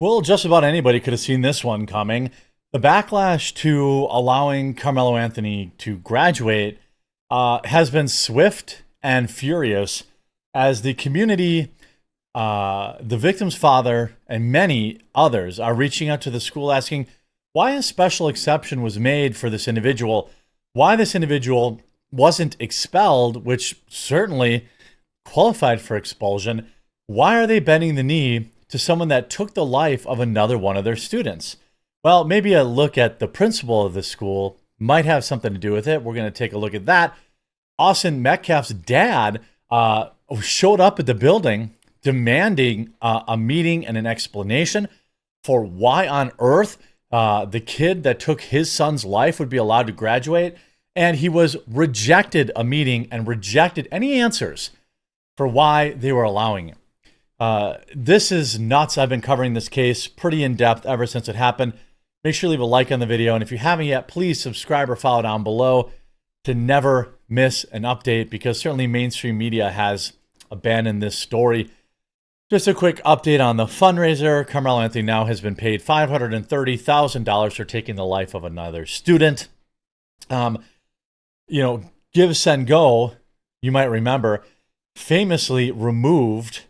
Well, just about anybody could have seen this one coming. The backlash to allowing Carmelo Anthony to graduate has been swift and furious as the community, the victim's father, and many others are reaching out to the school asking why a special exception was made for this individual, why this individual wasn't expelled, which certainly qualified for expulsion. Why are they bending the knee to someone that took the life of another one of their students? Well, maybe a look at the principal of the school might have something to do with it. We're going to take a look at that. Austin Metcalf's dad showed up at the building demanding a meeting and an explanation for why on earth the kid that took his son's life would be allowed to graduate. And he was rejected a meeting and rejected any answers for why they were allowing it. This is nuts. I've been covering this case pretty in depth ever since it happened. Make sure you leave a like on the video. And if you haven't yet, please subscribe or follow down below to never miss an update, because certainly mainstream media has abandoned this story. Just a quick update on the fundraiser. Carmelo Anthony now has been paid $530,000 for taking the life of another student. Give, Send, Go, you might remember, famously removed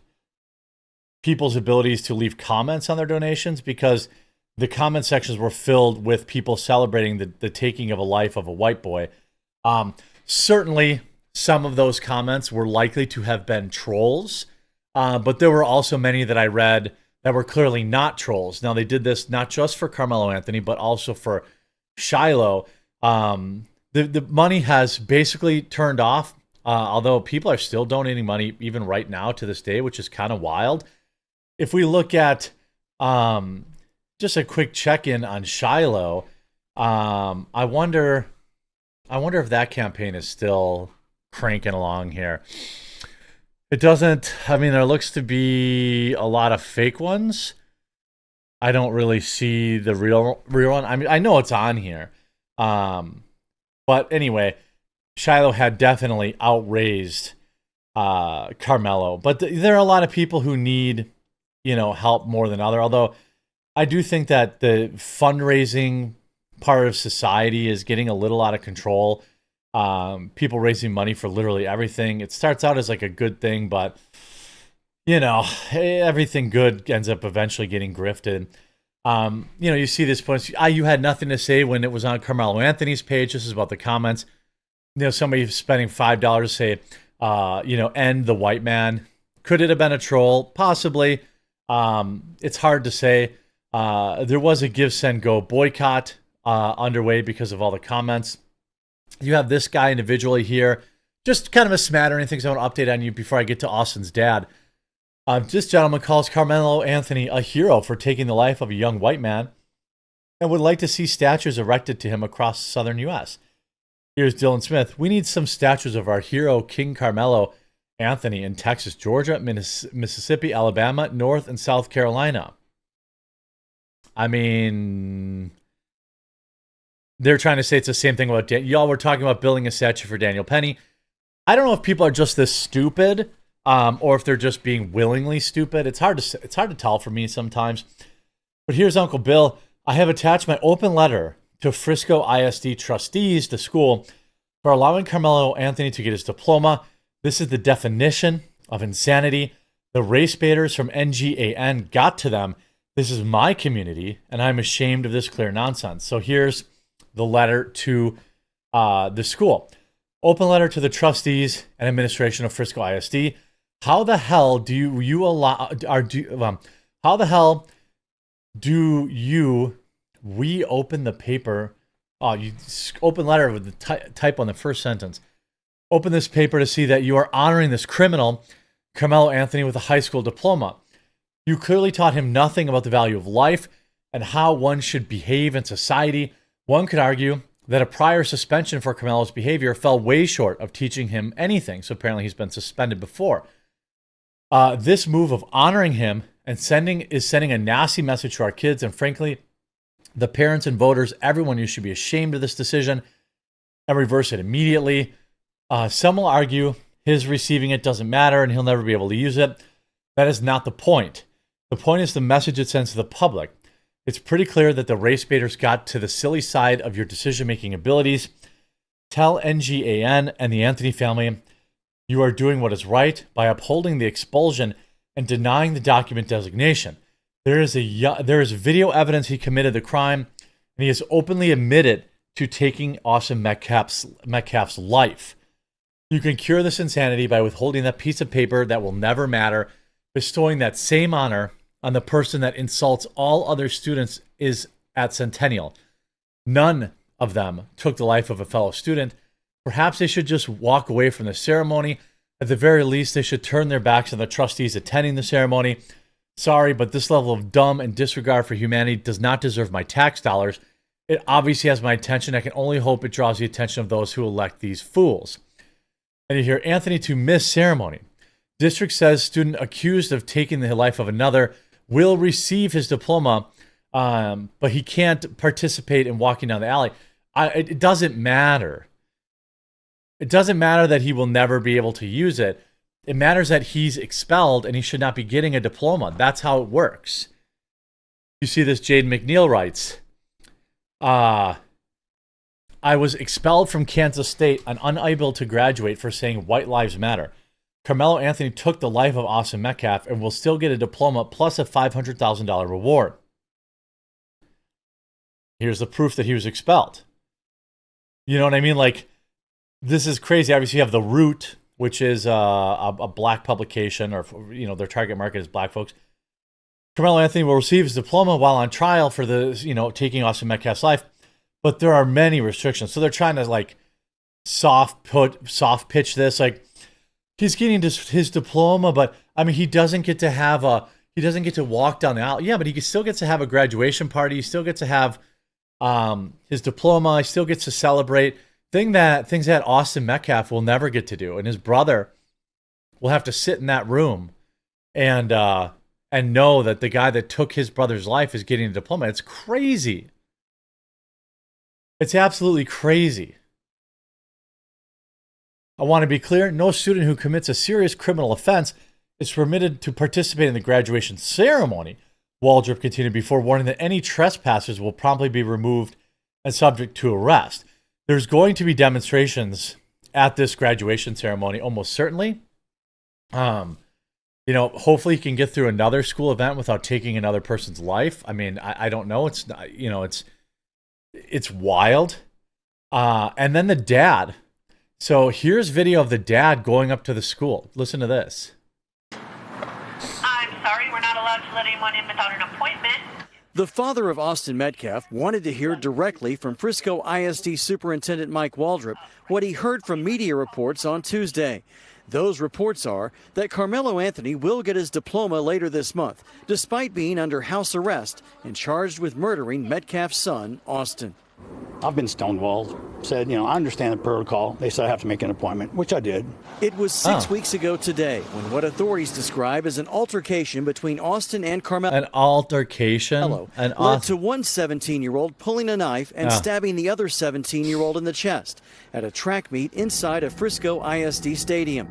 people's abilities to leave comments on their donations because the comment sections were filled with people celebrating the taking of a life of a white boy. Certainly, some of those comments were likely to have been trolls, but there were also many that I read that were clearly not trolls. Now, they did this not just for Carmelo Anthony, but also for Shiloh. The money has basically turned off, although people are still donating money even right now to this day, which is kind of wild. If we look at just a quick check-in on Shiloh, I wonder if that campaign is still cranking along here. It doesn't. I mean, there looks to be a lot of fake ones. I don't really see the real one. I mean, I know it's on here. But anyway, Shiloh had definitely outraised Carmelo. But there are a lot of people who need, help more than other. Although I do think that the fundraising part of society is getting a little out of control. People raising money for literally everything. It starts out as like a good thing, but everything good ends up eventually getting grifted. You see this point. You had nothing to say when it was on Carmelo Anthony's page. This is about the comments. Somebody spending $5 to say, end the white man. Could it have been a troll? Possibly. It's hard to say. There was a Give, Send, Go boycott underway because of all the comments. You have this guy individually here. Just kind of a smattering of things I want to update on you before I get to Austin's dad. This gentleman calls Carmelo Anthony a hero for taking the life of a young white man and would like to see statues erected to him across the southern U.S. Here's Dylan Smith. We need some statues of our hero, King Carmelo Anthony, in Texas, Georgia, Mississippi, Alabama, North and South Carolina. I mean, they're trying to say it's the same thing about y'all were talking about building a statue for Daniel Penny. I don't know if people are just this stupid, or if they're just being willingly stupid. It's hard to tell for me sometimes. But here's Uncle Bill. I have attached my open letter to Frisco ISD trustees, the school, for allowing Carmelo Anthony to get his diploma. This is the definition of insanity. The race baiters from NGAN got to them. This is my community, and I'm ashamed of this clear nonsense. So here's the letter to the school. Open letter to the trustees and administration of Frisco ISD. How the hell do you allow? How the hell do you reopen the paper? You open letter with the type on the first sentence. Open this paper to see that you are honoring this criminal, Carmelo Anthony, with a high school diploma. You clearly taught him nothing about the value of life and how one should behave in society. One could argue that a prior suspension for Carmelo's behavior fell way short of teaching him anything. So apparently he's been suspended before. This move of honoring him and sending a nasty message to our kids. And frankly, the parents and voters, everyone, you should be ashamed of this decision and reverse it immediately. Some will argue his receiving it doesn't matter and he'll never be able to use it. That is not the point. The point is the message it sends to the public. It's pretty clear that the race baiters got to the silly side of your decision-making abilities. Tell NGAN and the Anthony family you are doing what is right by upholding the expulsion and denying the document designation. There is video evidence he committed the crime, and he has openly admitted to taking Austin Metcalf's life. You can cure this insanity by withholding that piece of paper that will never matter, bestowing that same honor on the person that insults all other students is at Centennial. None of them took the life of a fellow student. Perhaps they should just walk away from the ceremony. At the very least, they should turn their backs on the trustees attending the ceremony. Sorry, but this level of dumb and disregard for humanity does not deserve my tax dollars. It obviously has my attention. I can only hope it draws the attention of those who elect these fools. And you hear Anthony to miss ceremony. District says student accused of taking the life of another will receive his diploma, but he can't participate in walking down the alley. It doesn't matter. It doesn't matter that he will never be able to use it. It matters that he's expelled and he should not be getting a diploma. That's how it works. You see this, Jade McNeil writes, I was expelled from Kansas State and unable to graduate for saying white lives matter. Karmelo Anthony took the life of Austin Metcalf and will still get a diploma plus a $500,000 reward. Here's the proof that he was expelled. You know what I mean? Like, this is crazy. Obviously, you have The Root, which is a black publication, or, you know, their target market is black folks. Karmelo Anthony will receive his diploma while on trial for the, you know, taking Austin Metcalf's life, but there are many restrictions. So they're trying to like soft pitch this, like he's getting his diploma, but I mean he doesn't get to walk down the aisle. Yeah, but he still gets to have a graduation party. He still gets to have his diploma. He still gets to celebrate things that Austin Metcalf will never get to do, and his brother will have to sit in that room and know that the guy that took his brother's life is getting a diploma. It's crazy. It's absolutely crazy. I want to be clear, no student who commits a serious criminal offense is permitted to participate in the graduation ceremony. Waldrop continued before warning that any trespassers will promptly be removed and subject to arrest. There's going to be demonstrations at this graduation ceremony, almost certainly. You know, hopefully he can get through another school event without taking another person's life. I mean, I don't know. It's not, you know, it's wild. And then the dad. So here's video of the dad going up to the school. Listen to this. I'm sorry, we're not allowed to let anyone in without an appointment. The father of Austin Metcalf wanted to hear directly from Frisco ISD Superintendent Mike Waldrop what he heard from media reports on Tuesday. Those reports are that Karmelo Anthony will get his diploma later this month, despite being under house arrest and charged with murdering Metcalf's son, Austin. I've been stonewalled. Said, you know, I understand the protocol. They said I have to make an appointment, which I did. It was 6 weeks ago today when what authorities describe as an altercation between Austin and Karmelo. An altercation? Led to one 17-year-old pulling a knife and stabbing the other 17-year-old in the chest at a track meet inside a Frisco ISD stadium.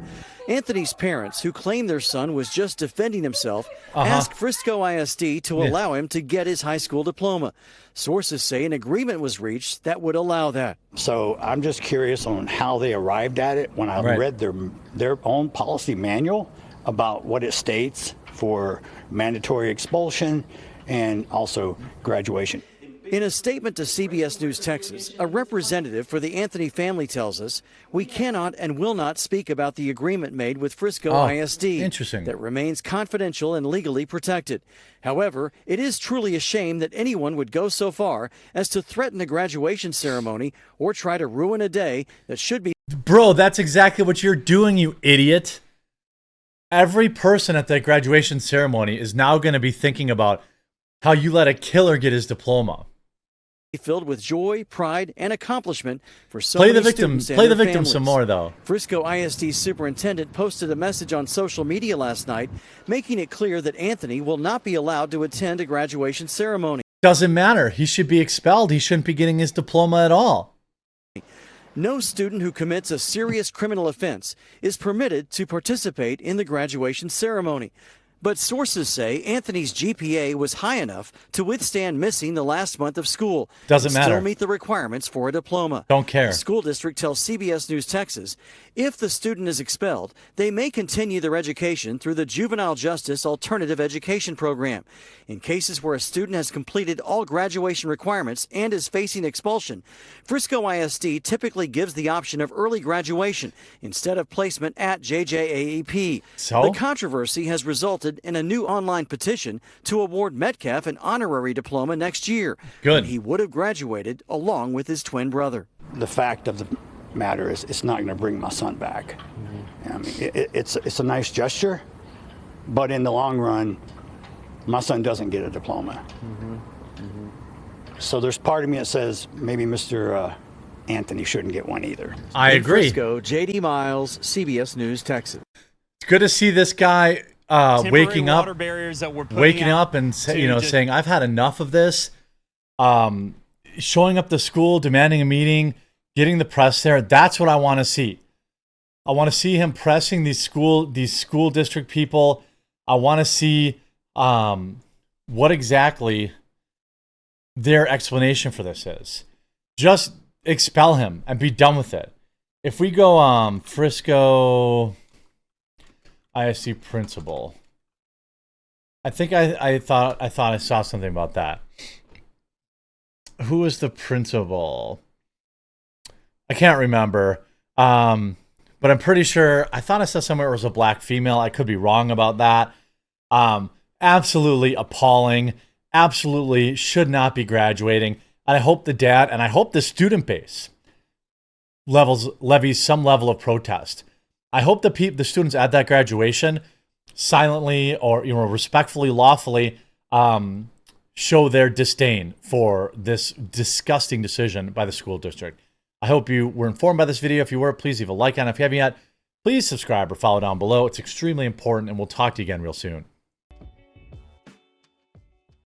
Anthony's parents, who claim their son was just defending himself, asked Frisco ISD to allow him to get his high school diploma. Sources say an agreement was reached that would allow that. So I'm just curious on how they arrived at it when I read their own policy manual about what it states for mandatory expulsion and also graduation. In a statement to CBS News Texas, a representative for the Anthony family tells us, we cannot and will not speak about the agreement made with Frisco ISD. Interesting. That remains confidential and legally protected. However, it is truly a shame that anyone would go so far as to threaten a graduation ceremony or try to ruin a day that should be. Bro, that's exactly what you're doing, you idiot. Every person at that graduation ceremony is now going to be thinking about how you let a killer get his diploma. Filled with joy, pride, and accomplishment for so many students and Play the their victim families. some more, though. Frisco ISD superintendent posted a message on social media last night, making it clear that Anthony will not be allowed to attend a graduation ceremony. Doesn't matter. He should be expelled. He shouldn't be getting his diploma at all. No student who commits a serious criminal offense is permitted to participate in the graduation ceremony. But sources say Anthony's GPA was high enough to withstand missing the last month of school. Doesn't and matter. Still meet the requirements for a diploma. Don't care. The school district tells CBS News Texas, if the student is expelled, they may continue their education through the Juvenile Justice Alternative Education Program. In cases where a student has completed all graduation requirements and is facing expulsion, Frisco ISD typically gives the option of early graduation instead of placement at JJAEP. So? The controversy has resulted in a new online petition to award Metcalf an honorary diploma next year. Good. When he would have graduated along with his twin brother. The fact of the matter is it's not going to bring my son back. I mean, it's a nice gesture, but in the long run, my son doesn't get a diploma. So there's part of me that says maybe Mr. Anthony shouldn't get one either. I In agree. Frisco, JD Miles, CBS News, Texas. It's good to see this guy waking up, water barriers that we're waking up and saying, "I've had enough of this." Showing up to school, demanding a meeting, getting the press there. That's what I want to see. I want to see him pressing these school district people. I want to see what exactly their explanation for this is. Just expel him and be done with it. If we go Frisco ISD principal, I think I thought I saw something about that. Who was the principal? I can't remember. But I'm pretty sure I thought I saw somewhere it was a black female. I could be wrong about that. Absolutely appalling. Absolutely should not be graduating. And I hope the dad and I hope the student base levies some level of protest. I hope the students at that graduation silently or respectfully, lawfully show their disdain for this disgusting decision by the school district. I hope you were informed by this video. If you were, please leave a like on it. If you haven't yet, please subscribe or follow down below. It's extremely important, and we'll talk to you again real soon.